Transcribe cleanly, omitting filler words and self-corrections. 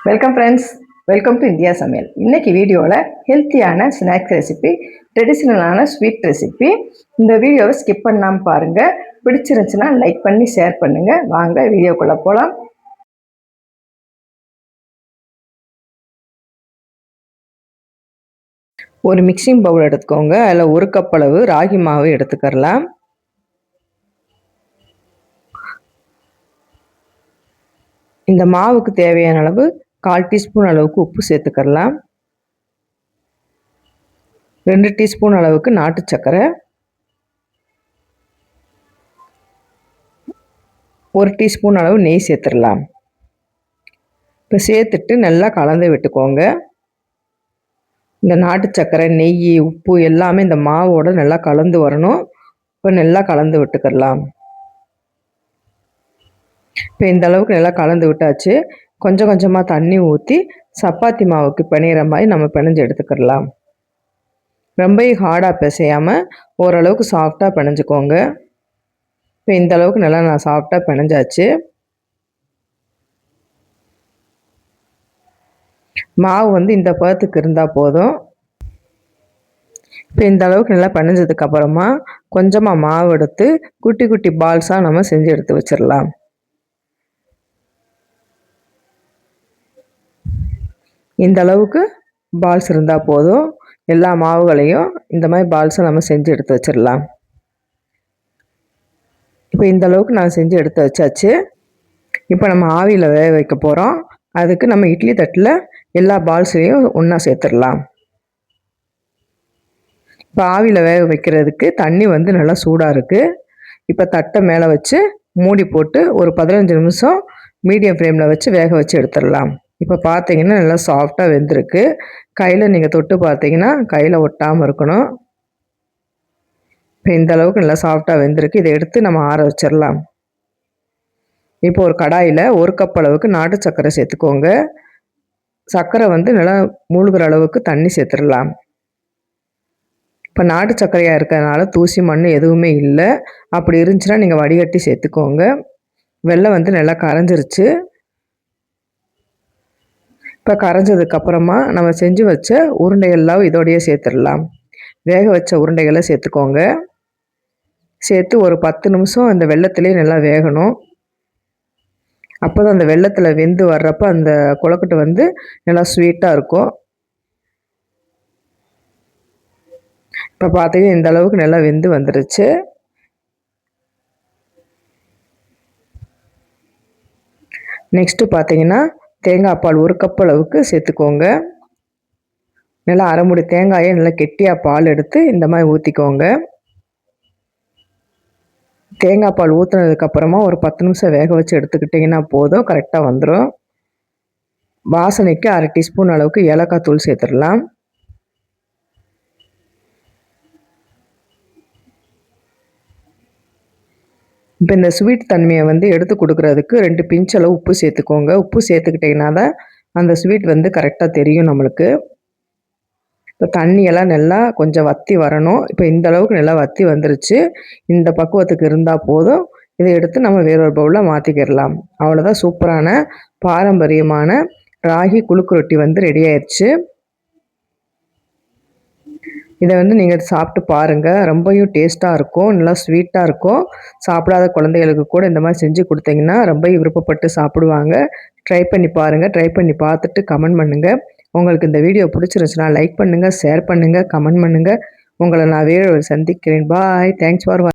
Welcome friends, welcome to India சமையல். இன்னைக்கு வீடியோவில் ஹெல்த்தியான ஸ்நாக்ஸ் ரெசிபி, ட்ரெடிஷ்னலான ஸ்வீட் ரெசிபி. இந்த வீடியோவை ஸ்கிப் பண்ணாமல் பாருங்கள். பிடிச்சிருந்துச்சுன்னா லைக் பண்ணி ஷேர் பண்ணுங்கள். வாங்க வீடியோக்குள்ளே போகலாம். ஒரு மிக்சிங் பவுல் எடுத்துக்கோங்க. அதில் ஒரு கப் அளவு ராகி மாவு எடுத்துக்கலாம். இந்த மாவுக்கு தேவையான அளவு 1/4 டீஸ்பூன் அளவுக்கு உப்பு சேர்த்துக்கலாம். 2 டீஸ்பூன் அளவுக்கு நாட்டு சர்க்கரை, 1 டீஸ்பூன் அளவு நெய் சேர்த்துடலாம். இப்போ சேர்த்துட்டு நல்லா கலந்து விட்டுக்கோங்க. இந்த நாட்டு சர்க்கரை, நெய், உப்பு எல்லாமே இந்த மாவோட நல்லா கலந்து வரணும். இப்போ நல்லா கலந்து விட்டுக்கலாம். இப்போ இந்த அளவுக்கு நல்லா கலந்து விட்டாச்சு. கொஞ்சம் கொஞ்சமாக தண்ணி ஊற்றி சப்பாத்தி மாவுக்கு பிணையிற மாதிரி நம்ம பிணைஞ்சு எடுத்துக்கிடலாம். ரொம்ப ஹார்டாக பிசையாமல் ஓரளவுக்கு சாஃப்டாக பிணைஞ்சிக்கோங்க. இப்போ இந்த அளவுக்கு நல்லா நான் சாஃப்டாக பிணைஞ்சாச்சு. மாவு வந்து இந்த பதத்துக்கு இருந்தால் போதும். இப்போ இந்த அளவுக்கு நல்லா பிணைஞ்சதுக்கப்புறமா கொஞ்சமாக மாவு எடுத்து குட்டி குட்டி பால்ஸாக நம்ம செஞ்சு எடுத்து வச்சிடலாம். இந்த அளவுக்கு பால்ஸ் இருந்தால் போதும். எல்லா மாவுகளையும் இந்த மாதிரி பால்ஸை நம்ம செஞ்சு எடுத்து வச்சிடலாம். இப்போ இந்த அளவுக்கு நான் செஞ்சு எடுத்து வச்சாச்சு. இப்போ நம்ம ஆவியில் வேக வைக்க போகிறோம். அதுக்கு நம்ம இட்லி தட்டில் எல்லா பால்ஸையும் ஒன்றா சேர்த்துடலாம். இப்போ ஆவியில் வேக வைக்கிறதுக்கு தண்ணி வந்து நல்லா சூடாக இருக்குது. இப்போ தட்டை மேலே வச்சு மூடி போட்டு ஒரு 15 நிமிஷம் மீடியம் ஃப்ளேமில் வச்சு வேக வச்சு எடுத்துடலாம். இப்போ பார்த்தீங்கன்னா நல்லா சாஃப்டாக வெந்திருக்கு. கையில் நீங்கள் தொட்டு பார்த்தீங்கன்னா கையில் ஒட்டாமல் இருக்கணும். இப்போ இந்த அளவுக்கு நல்லா சாஃப்டாக வெந்திருக்கு. இதை எடுத்து நம்ம ஆற வச்சிடலாம். இப்போ ஒரு கடாயில் 1 கப் அளவுக்கு நாட்டு சர்க்கரை சேர்த்துக்கோங்க. சர்க்கரை வந்து நல்லா மூழ்கிற அளவுக்கு தண்ணி சேர்த்துடலாம். இப்போ நாட்டு சர்க்கரையாக இருக்கிறதுனால தூசி மண் எதுவுமே இல்லை. அப்படி இருந்துச்சுன்னா நீங்கள் வடிகட்டி சேர்த்துக்கோங்க. வெல்லம் வந்து நல்லா கரைஞ்சிருச்சு. இப்போ கரைஞ்சதுக்கப்புறமா நம்ம செஞ்சு வச்ச உருண்டைகள்லாம் இதோடையே சேர்த்துடலாம். வேக வச்ச உருண்டைகளை சேர்த்துக்கோங்க. சேர்த்து ஒரு 10 நிமிஷம் அந்த வெல்லத்திலே நல்லா வேகணும். அப்போ தான் அந்த வெல்லத்தில் வெந்து வர்றப்போ அந்த கொழுக்கட்டை வந்து நல்லா ஸ்வீட்டாக இருக்கும். இப்போ பார்த்தீங்கன்னா இந்த அளவுக்கு நல்லா வெந்து வந்துடுச்சு. நெக்ஸ்ட்டு பார்த்தீங்கன்னா தேங்காய் பால் 1 கப் அளவுக்கு சேர்த்துக்கோங்க. நல்லா அரை மூடி தேங்காயை நல்லா கெட்டியாக பால் எடுத்து இந்த மாதிரி ஊற்றிக்கோங்க. தேங்காய் பால் ஊற்றுனதுக்கப்புறமா ஒரு 10 நிமிஷம் வேக வச்சு எடுத்துக்கிட்டிங்கன்னா போதும், கரெக்டாக வந்துடும். வாசனைக்கு 1/2 டீஸ்பூன் அளவுக்கு ஏலக்காய் தூள் சேர்த்துடலாம். இப்போ இந்த ஸ்வீட் தன்மையை வந்து எடுத்து கொடுக்குறதுக்கு 2 பிஞ்ச் அளவு உப்பு சேர்த்துக்கோங்க. உப்பு சேர்த்துக்கிட்டிங்கன்னா தான் அந்த ஸ்வீட் வந்து கரெக்டாக தெரியும் நம்மளுக்கு. இப்போ தண்ணியெல்லாம் நல்லா கொஞ்சம் வற்றி வரணும். இப்போ இந்த அளவுக்கு நல்லா வற்றி வந்துருச்சு. இந்த பக்குவத்துக்கு இருந்தால் போதும். இதை எடுத்து நம்ம வேறொரு பவுலில் மாற்றிக்கிடலாம். அவ்வளோதான், சூப்பரான பாரம்பரியமான ராகி குழுக்கு ரொட்டி வந்து ரெடி ஆயிடுச்சு. இதை வந்து நீங்கள் சாப்பிட்டு பாருங்கள். ரொம்பவும் டேஸ்ட்டாக இருக்கும், நல்லா ஸ்வீட்டாக இருக்கும். சாப்பிடாத குழந்தைகளுக்கு கூட இந்த மாதிரி செஞ்சு கொடுத்தீங்கன்னா ரொம்ப விருப்பப்பட்டு சாப்பிடுவாங்க. ட்ரை பண்ணி பாருங்கள். ட்ரை பண்ணி பார்த்துட்டு கமெண்ட் பண்ணுங்கள். உங்களுக்கு இந்த வீடியோ பிடிச்சிருந்துச்சுன்னா லைக் பண்ணுங்கள், ஷேர் பண்ணுங்கள், கமெண்ட் பண்ணுங்கள். உங்களை நான் வேறு சந்திக்கிறேன். பாய். Thanks for